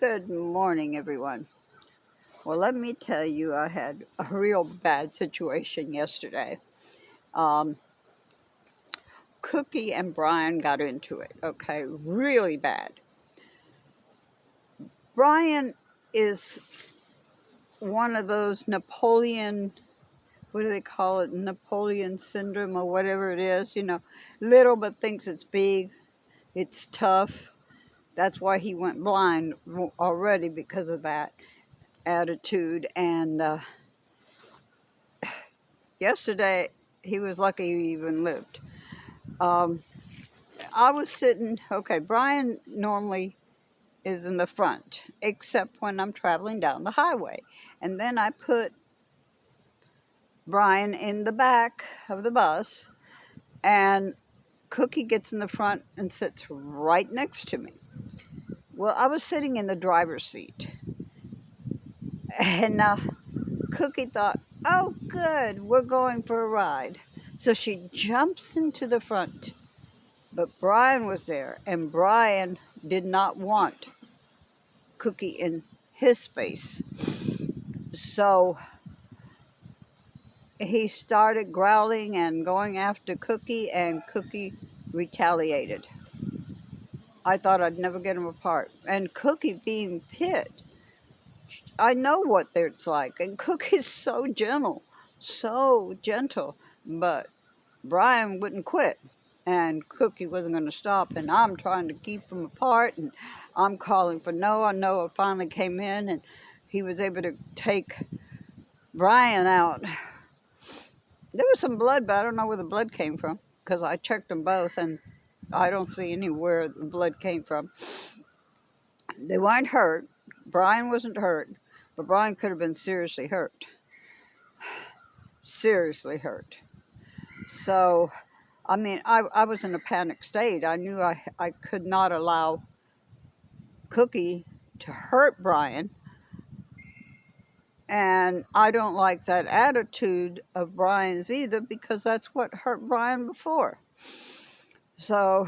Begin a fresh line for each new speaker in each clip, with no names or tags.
Good morning, everyone. Well, let me tell you, I had a real bad situation yesterday. Um, Cookie and Brian got into it, okay? Really bad. Brian is one of those Napoleon, what do they call it? Napoleon syndrome or whatever it is, little but thinks it's big, it's tough. That's why he went blind already because of that attitude. And yesterday, he was lucky he even lived. Um, I was sitting, okay, Brian normally is in the front, except when I'm traveling down the highway. And then I put Brian in the back of the bus, and Cookie gets in the front and sits right next to me. Well, I was sitting in the driver's seat, and Cookie thought, oh, good, we're going for a ride. So she jumps into the front. But Brian was there, and Brian did not want Cookie in his space. So he started growling and going after Cookie, and Cookie retaliated. I thought I'd never get them apart. And Cookie being Pit, I know what it's like. And Cookie's so gentle, but Brian wouldn't quit. And Cookie wasn't going to stop, and I'm trying to keep them apart, and I'm calling for Noah. Noah finally came in, and he was able to take Brian out. There was some blood, but I don't know where the blood came from, because I checked them both, and I don't see anywhere the blood came from. They weren't hurt. Brian wasn't hurt, but Brian could have been seriously hurt. Seriously hurt. So I mean, I was in a panic state. I knew I could not allow Cookie to hurt Brian. And I don't like that attitude of Brian's either, because that's what hurt Brian before. So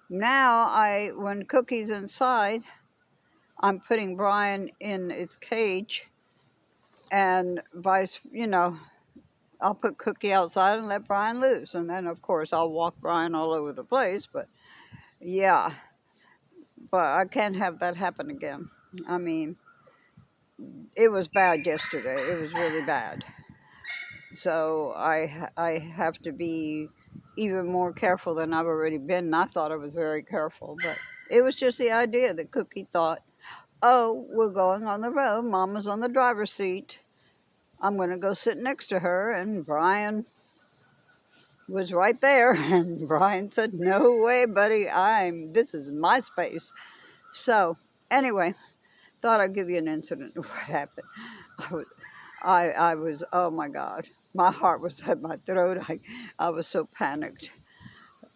now when Cookie's inside, I'm putting Brian in its cage, and I'll put Cookie outside and let Brian loose. And then, of course, I'll walk Brian all over the place. But yeah, but I can't have that happen again. I mean, it was bad yesterday. It was really bad. So I have to be even more careful than I've already been. And I thought I was very careful, but it was just the idea that Cookie thought, oh, we're going on the road. Mama's on the driver's seat. I'm going to go sit next to her. And Brian was right there. And Brian said, no way, buddy. This is my space. So anyway, thought I'd give you an incident of what happened. I was, oh my God, my heart was at my throat. I was so panicked.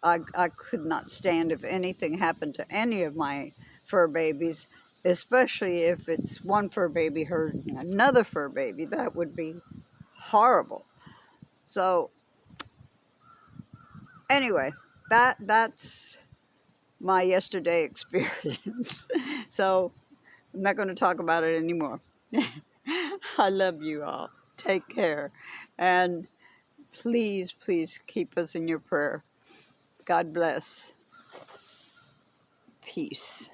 I could not stand if anything happened to any of my fur babies, especially if it's one fur baby hurting another fur baby. That would be horrible. So anyway, that's my yesterday experience. So I'm not going to talk about it anymore. I love you all. Take care. And please, please keep us in your prayer. God bless. Peace.